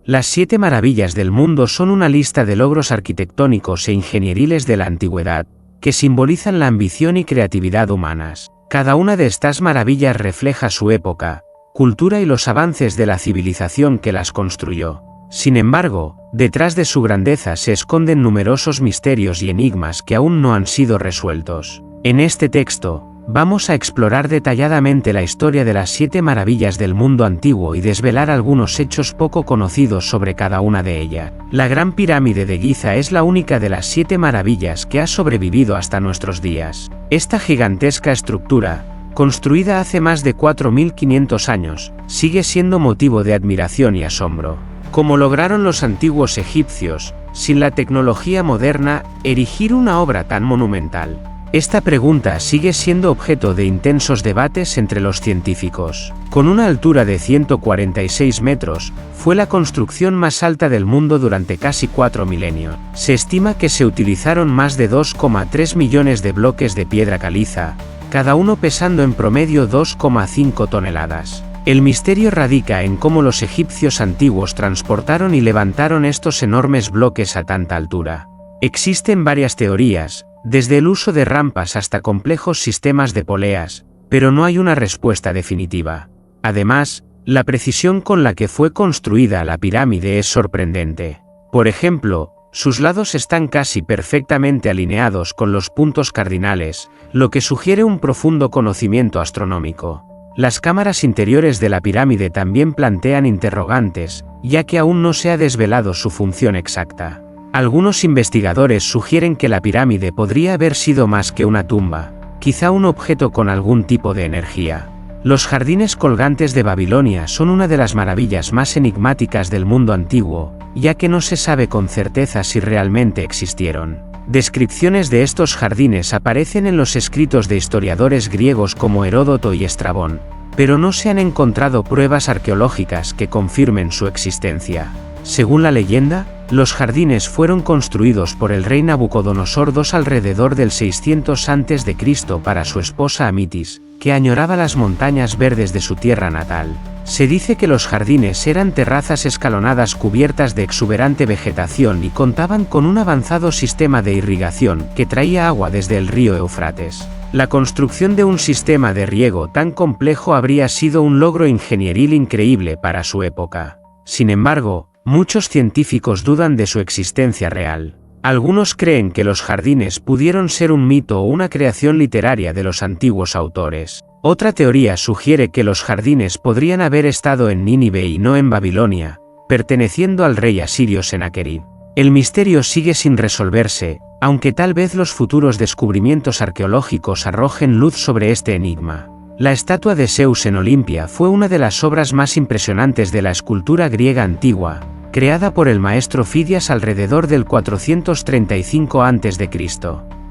Las 7 maravillas del mundo son una lista de logros arquitectónicos e ingenieriles de la antigüedad, que simbolizan la ambición y creatividad humanas. Cada una de estas maravillas refleja su época, cultura y los avances de la civilización que las construyó. Sin embargo, detrás de su grandeza se esconden numerosos misterios y enigmas que aún no han sido resueltos. En este texto, vamos a explorar detalladamente la historia de las 7 maravillas del mundo antiguo y desvelar algunos hechos poco conocidos sobre cada una de ellas. La Gran Pirámide de Giza es la única de las 7 maravillas que ha sobrevivido hasta nuestros días. Esta gigantesca estructura, construida hace más de 4500 años, sigue siendo motivo de admiración y asombro. ¿Cómo lograron los antiguos egipcios, sin la tecnología moderna, erigir una obra tan monumental? Esta pregunta sigue siendo objeto de intensos debates entre los científicos. Con una altura de 146 metros, fue la construcción más alta del mundo durante casi 4 milenios. Se estima que se utilizaron más de 2,3 millones de bloques de piedra caliza, cada uno pesando en promedio 2,5 toneladas. El misterio radica en cómo los egipcios antiguos transportaron y levantaron estos enormes bloques a tanta altura. Existen varias teorías, desde el uso de rampas hasta complejos sistemas de poleas, pero no hay una respuesta definitiva. Además, la precisión con la que fue construida la pirámide es sorprendente. Por ejemplo, sus lados están casi perfectamente alineados con los puntos cardinales, lo que sugiere un profundo conocimiento astronómico. Las cámaras interiores de la pirámide también plantean interrogantes, ya que aún no se ha desvelado su función exacta. Algunos investigadores sugieren que la pirámide podría haber sido más que una tumba, quizá un objeto con algún tipo de energía. Los jardines colgantes de Babilonia son una de las maravillas más enigmáticas del mundo antiguo, ya que no se sabe con certeza si realmente existieron. Descripciones de estos jardines aparecen en los escritos de historiadores griegos como Heródoto y Estrabón, pero no se han encontrado pruebas arqueológicas que confirmen su existencia. Según la leyenda, los jardines fueron construidos por el rey Nabucodonosor II alrededor del 600 a.C. para su esposa Amitis, que añoraba las montañas verdes de su tierra natal. Se dice que los jardines eran terrazas escalonadas cubiertas de exuberante vegetación y contaban con un avanzado sistema de irrigación que traía agua desde el río Éufrates. La construcción de un sistema de riego tan complejo habría sido un logro ingenieril increíble para su época. Sin embargo, muchos científicos dudan de su existencia real. Algunos creen que los jardines pudieron ser un mito o una creación literaria de los antiguos autores. Otra teoría sugiere que los jardines podrían haber estado en Nínive y no en Babilonia, perteneciendo al rey asirio Sennacherib. El misterio sigue sin resolverse, aunque tal vez los futuros descubrimientos arqueológicos arrojen luz sobre este enigma. La estatua de Zeus en Olimpia fue una de las obras más impresionantes de la escultura griega antigua, creada por el maestro Fidias alrededor del 435 a.C.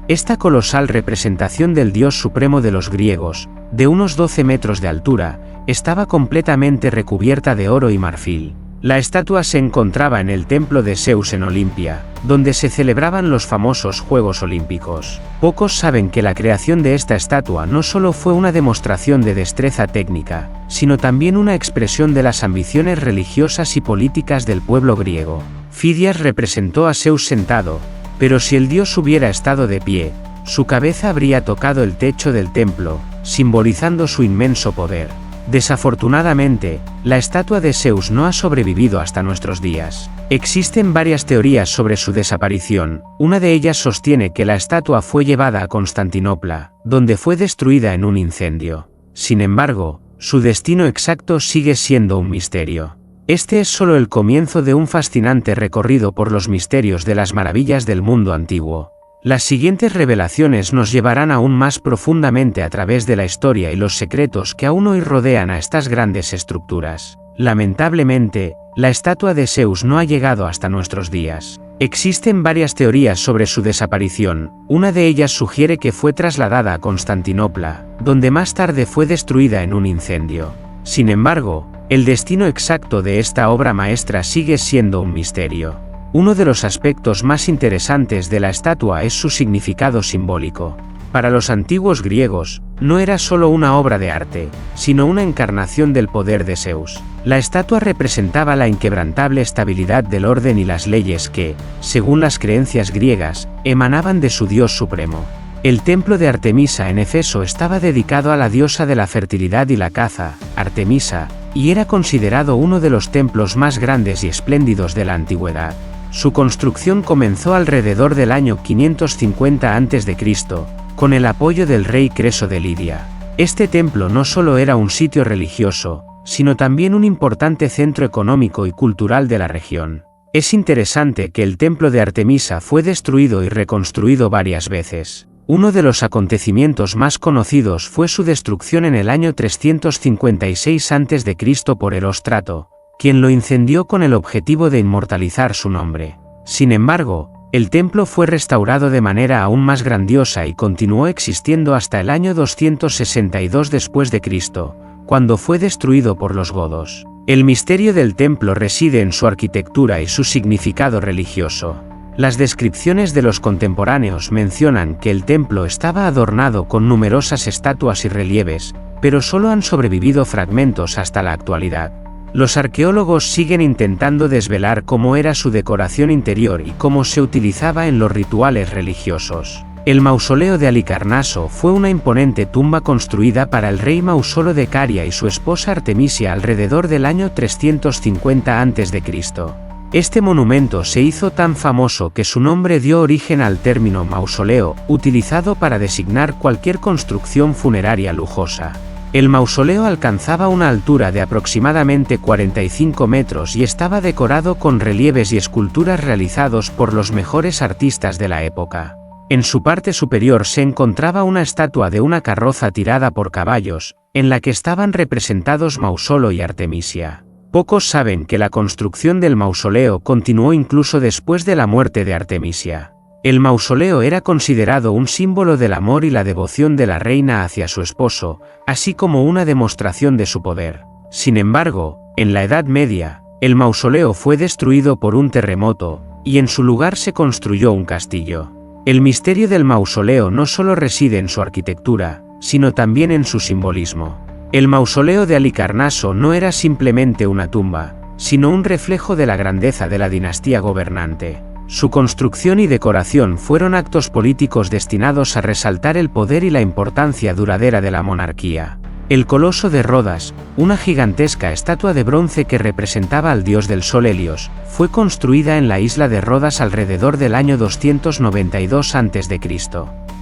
Esta colosal representación del dios supremo de los griegos, de unos 12 metros de altura, estaba completamente recubierta de oro y marfil. La estatua se encontraba en el templo de Zeus en Olimpia, donde se celebraban los famosos Juegos Olímpicos. Pocos saben que la creación de esta estatua no solo fue una demostración de destreza técnica, sino también una expresión de las ambiciones religiosas y políticas del pueblo griego. Fidias representó a Zeus sentado, pero si el dios hubiera estado de pie, su cabeza habría tocado el techo del templo, simbolizando su inmenso poder. Desafortunadamente, la estatua de Zeus no ha sobrevivido hasta nuestros días. Existen varias teorías sobre su desaparición. Una de ellas sostiene que la estatua fue llevada a Constantinopla, donde fue destruida en un incendio. Sin embargo, su destino exacto sigue siendo un misterio. Este es solo el comienzo de un fascinante recorrido por los misterios de las maravillas del mundo antiguo. Las siguientes revelaciones nos llevarán aún más profundamente a través de la historia y los secretos que aún hoy rodean a estas grandes estructuras. Lamentablemente, la estatua de Zeus no ha llegado hasta nuestros días. Existen varias teorías sobre su desaparición. Una de ellas sugiere que fue trasladada a Constantinopla, donde más tarde fue destruida en un incendio. Sin embargo, el destino exacto de esta obra maestra sigue siendo un misterio. Uno de los aspectos más interesantes de la estatua es su significado simbólico. Para los antiguos griegos, no era solo una obra de arte, sino una encarnación del poder de Zeus. La estatua representaba la inquebrantable estabilidad del orden y las leyes que, según las creencias griegas, emanaban de su dios supremo. El templo de Artemisa en Éfeso estaba dedicado a la diosa de la fertilidad y la caza, Artemisa, y era considerado uno de los templos más grandes y espléndidos de la antigüedad. Su construcción comenzó alrededor del año 550 a.C., con el apoyo del rey Creso de Lidia. Este templo no solo era un sitio religioso, sino también un importante centro económico y cultural de la región. Es interesante que el templo de Artemisa fue destruido y reconstruido varias veces. Uno de los acontecimientos más conocidos fue su destrucción en el año 356 a.C. por Erostrato, quien lo incendió con el objetivo de inmortalizar su nombre. Sin embargo, el templo fue restaurado de manera aún más grandiosa y continuó existiendo hasta el año 262 después de Cristo, cuando fue destruido por los godos. El misterio del templo reside en su arquitectura y su significado religioso. Las descripciones de los contemporáneos mencionan que el templo estaba adornado con numerosas estatuas y relieves, pero solo han sobrevivido fragmentos hasta la actualidad. Los arqueólogos siguen intentando desvelar cómo era su decoración interior y cómo se utilizaba en los rituales religiosos. El mausoleo de Halicarnaso fue una imponente tumba construida para el rey Mausolo de Caria y su esposa Artemisia alrededor del año 350 a.C. Este monumento se hizo tan famoso que su nombre dio origen al término mausoleo, utilizado para designar cualquier construcción funeraria lujosa. El mausoleo alcanzaba una altura de aproximadamente 45 metros y estaba decorado con relieves y esculturas realizados por los mejores artistas de la época. En su parte superior se encontraba una estatua de una carroza tirada por caballos, en la que estaban representados Mausolo y Artemisia. Pocos saben que la construcción del mausoleo continuó incluso después de la muerte de Artemisia. El mausoleo era considerado un símbolo del amor y la devoción de la reina hacia su esposo, así como una demostración de su poder. Sin embargo, en la Edad Media, el mausoleo fue destruido por un terremoto, y en su lugar se construyó un castillo. El misterio del mausoleo no solo reside en su arquitectura, sino también en su simbolismo. El mausoleo de Halicarnaso no era simplemente una tumba, sino un reflejo de la grandeza de la dinastía gobernante. Su construcción y decoración fueron actos políticos destinados a resaltar el poder y la importancia duradera de la monarquía. El Coloso de Rodas, una gigantesca estatua de bronce que representaba al dios del sol Helios, fue construida en la isla de Rodas alrededor del año 292 a.C.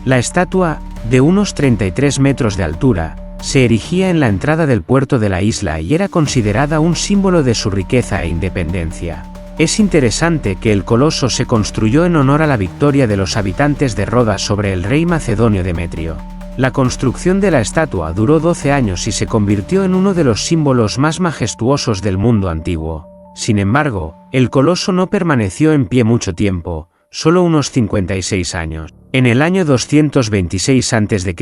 La estatua, de unos 33 metros de altura, se erigía en la entrada del puerto de la isla y era considerada un símbolo de su riqueza e independencia. Es interesante que el coloso se construyó en honor a la victoria de los habitantes de Rodas sobre el rey macedonio Demetrio. La construcción de la estatua duró 12 años y se convirtió en uno de los símbolos más majestuosos del mundo antiguo. Sin embargo, el coloso no permaneció en pie mucho tiempo, solo unos 56 años. En el año 226 a.C.,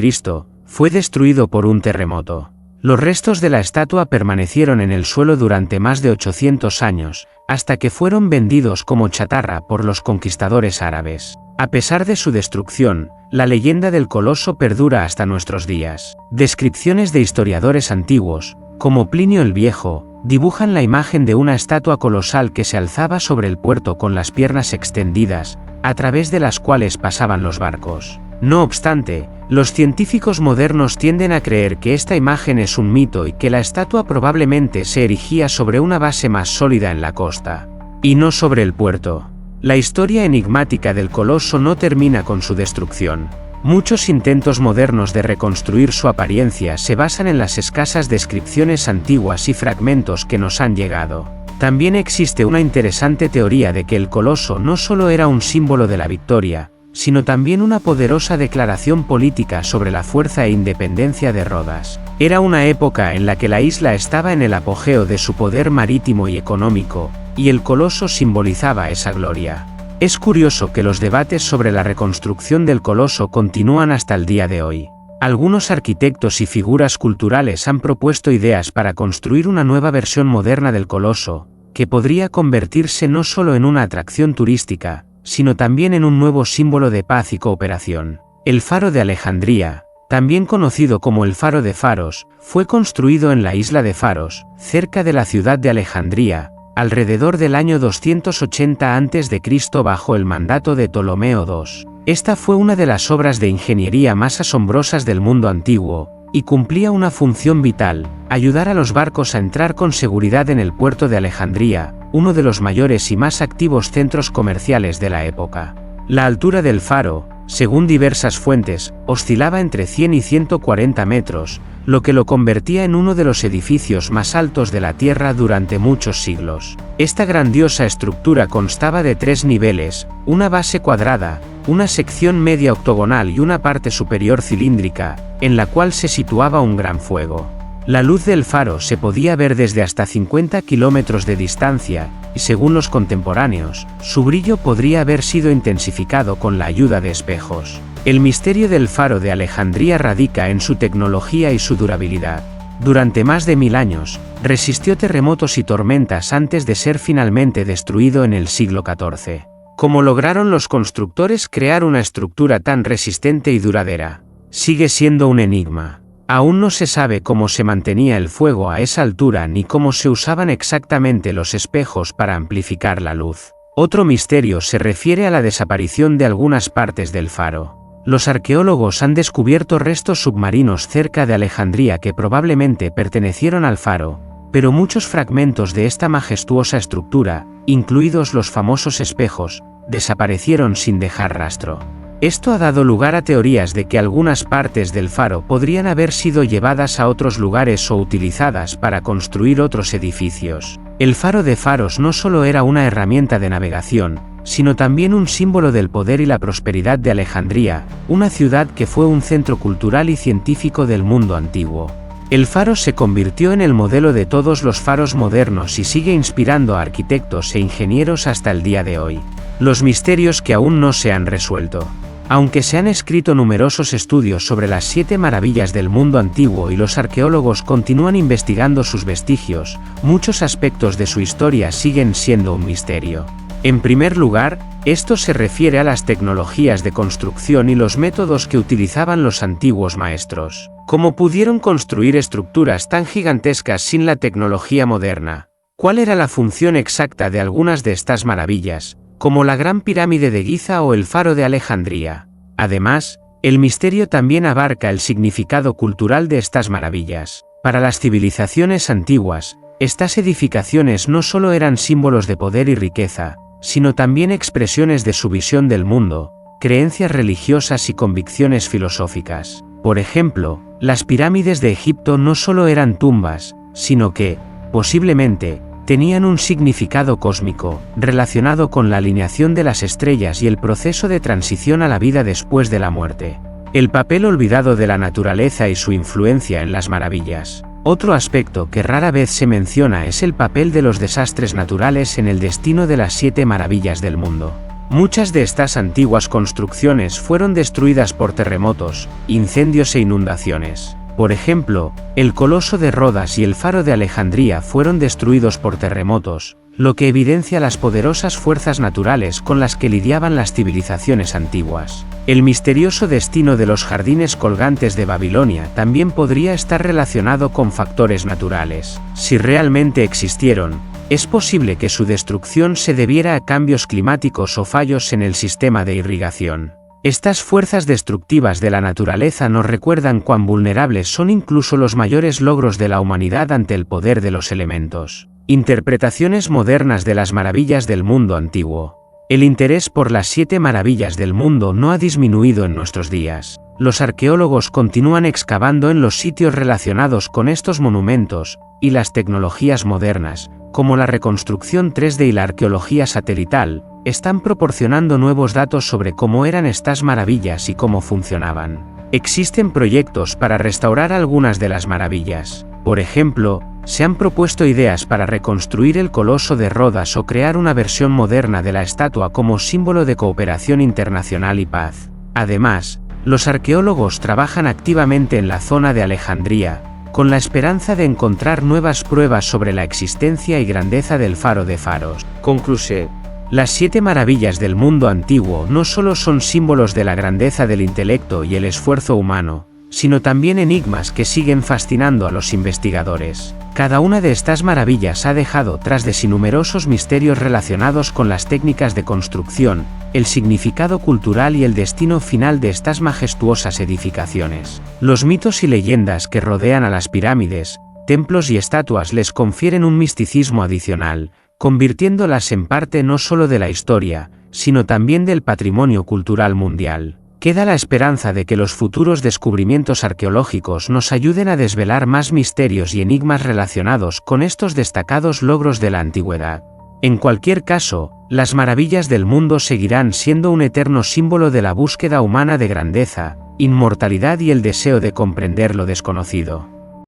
fue destruido por un terremoto. Los restos de la estatua permanecieron en el suelo durante más de 800 años, hasta que fueron vendidos como chatarra por los conquistadores árabes. A pesar de su destrucción, la leyenda del coloso perdura hasta nuestros días. Descripciones de historiadores antiguos, como Plinio el Viejo, dibujan la imagen de una estatua colosal que se alzaba sobre el puerto con las piernas extendidas, a través de las cuales pasaban los barcos. No obstante, los científicos modernos tienden a creer que esta imagen es un mito y que la estatua probablemente se erigía sobre una base más sólida en la costa, y no sobre el puerto. La historia enigmática del coloso no termina con su destrucción. Muchos intentos modernos de reconstruir su apariencia se basan en las escasas descripciones antiguas y fragmentos que nos han llegado. También existe una interesante teoría de que el coloso no solo era un símbolo de la victoria, sino también una poderosa declaración política sobre la fuerza e independencia de Rodas. Era una época en la que la isla estaba en el apogeo de su poder marítimo y económico, y el coloso simbolizaba esa gloria. Es curioso que los debates sobre la reconstrucción del coloso continúan hasta el día de hoy. Algunos arquitectos y figuras culturales han propuesto ideas para construir una nueva versión moderna del coloso, que podría convertirse no solo en una atracción turística, sino también en un nuevo símbolo de paz y cooperación. El Faro de Alejandría, también conocido como el Faro de Faros, fue construido en la isla de Faros, cerca de la ciudad de Alejandría, alrededor del año 280 a.C. bajo el mandato de Ptolomeo II. Esta fue una de las obras de ingeniería más asombrosas del mundo antiguo, y cumplía una función vital: ayudar a los barcos a entrar con seguridad en el puerto de Alejandría, uno de los mayores y más activos centros comerciales de la época. La altura del faro, según diversas fuentes, oscilaba entre 100 y 140 metros, lo que lo convertía en uno de los edificios más altos de la Tierra durante muchos siglos. Esta grandiosa estructura constaba de 3 niveles, una base cuadrada, una sección media octogonal y una parte superior cilíndrica, en la cual se situaba un gran fuego. La luz del faro se podía ver desde hasta 50 kilómetros de distancia, y según los contemporáneos, su brillo podría haber sido intensificado con la ayuda de espejos. El misterio del Faro de Alejandría radica en su tecnología y su durabilidad. Durante más de 1000 años, resistió terremotos y tormentas antes de ser finalmente destruido en el siglo XIV. ¿Cómo lograron los constructores crear una estructura tan resistente y duradera? Sigue siendo un enigma. Aún no se sabe cómo se mantenía el fuego a esa altura ni cómo se usaban exactamente los espejos para amplificar la luz. Otro misterio se refiere a la desaparición de algunas partes del faro. Los arqueólogos han descubierto restos submarinos cerca de Alejandría que probablemente pertenecieron al faro, pero muchos fragmentos de esta majestuosa estructura, incluidos los famosos espejos, desaparecieron sin dejar rastro. Esto ha dado lugar a teorías de que algunas partes del faro podrían haber sido llevadas a otros lugares o utilizadas para construir otros edificios. El Faro de Faros no solo era una herramienta de navegación, sino también un símbolo del poder y la prosperidad de Alejandría, una ciudad que fue un centro cultural y científico del mundo antiguo. El faro se convirtió en el modelo de todos los faros modernos y sigue inspirando a arquitectos e ingenieros hasta el día de hoy. Los misterios que aún no se han resuelto. Aunque se han escrito numerosos estudios sobre las 7 maravillas del mundo antiguo y los arqueólogos continúan investigando sus vestigios, muchos aspectos de su historia siguen siendo un misterio. En primer lugar, esto se refiere a las tecnologías de construcción y los métodos que utilizaban los antiguos maestros. ¿Cómo pudieron construir estructuras tan gigantescas sin la tecnología moderna? ¿Cuál era la función exacta de algunas de estas maravillas, como la Gran Pirámide de Giza o el Faro de Alejandría? Además, el misterio también abarca el significado cultural de estas maravillas. Para las civilizaciones antiguas, estas edificaciones no solo eran símbolos de poder y riqueza, sino también expresiones de su visión del mundo, creencias religiosas y convicciones filosóficas. Por ejemplo, las pirámides de Egipto no solo eran tumbas, sino que, posiblemente, tenían un significado cósmico, relacionado con la alineación de las estrellas y el proceso de transición a la vida después de la muerte. El papel olvidado de la naturaleza y su influencia en las maravillas. Otro aspecto que rara vez se menciona es el papel de los desastres naturales en el destino de las 7 maravillas del mundo. Muchas de estas antiguas construcciones fueron destruidas por terremotos, incendios e inundaciones. Por ejemplo, el Coloso de Rodas y el Faro de Alejandría fueron destruidos por terremotos, lo que evidencia las poderosas fuerzas naturales con las que lidiaban las civilizaciones antiguas. El misterioso destino de los jardines colgantes de Babilonia también podría estar relacionado con factores naturales. Si realmente existieron, es posible que su destrucción se debiera a cambios climáticos o fallos en el sistema de irrigación. Estas fuerzas destructivas de la naturaleza nos recuerdan cuán vulnerables son incluso los mayores logros de la humanidad ante el poder de los elementos. Interpretaciones modernas de las maravillas del mundo antiguo. El interés por las 7 maravillas del mundo no ha disminuido en nuestros días. Los arqueólogos continúan excavando en los sitios relacionados con estos monumentos, y las tecnologías modernas, como la reconstrucción 3D y la arqueología satelital, están proporcionando nuevos datos sobre cómo eran estas maravillas y cómo funcionaban. Existen proyectos para restaurar algunas de las maravillas. Por ejemplo, se han propuesto ideas para reconstruir el Coloso de Rodas o crear una versión moderna de la estatua como símbolo de cooperación internacional y paz. Además, los arqueólogos trabajan activamente en la zona de Alejandría, con la esperanza de encontrar nuevas pruebas sobre la existencia y grandeza del Faro de Faros. Conclusión. Las 7 maravillas del mundo antiguo no solo son símbolos de la grandeza del intelecto y el esfuerzo humano, sino también enigmas que siguen fascinando a los investigadores. Cada una de estas maravillas ha dejado tras de sí numerosos misterios relacionados con las técnicas de construcción, el significado cultural y el destino final de estas majestuosas edificaciones. Los mitos y leyendas que rodean a las pirámides, templos y estatuas les confieren un misticismo adicional, convirtiéndolas en parte no solo de la historia, sino también del patrimonio cultural mundial. Queda la esperanza de que los futuros descubrimientos arqueológicos nos ayuden a desvelar más misterios y enigmas relacionados con estos destacados logros de la antigüedad. En cualquier caso, las maravillas del mundo seguirán siendo un eterno símbolo de la búsqueda humana de grandeza, inmortalidad y el deseo de comprender lo desconocido.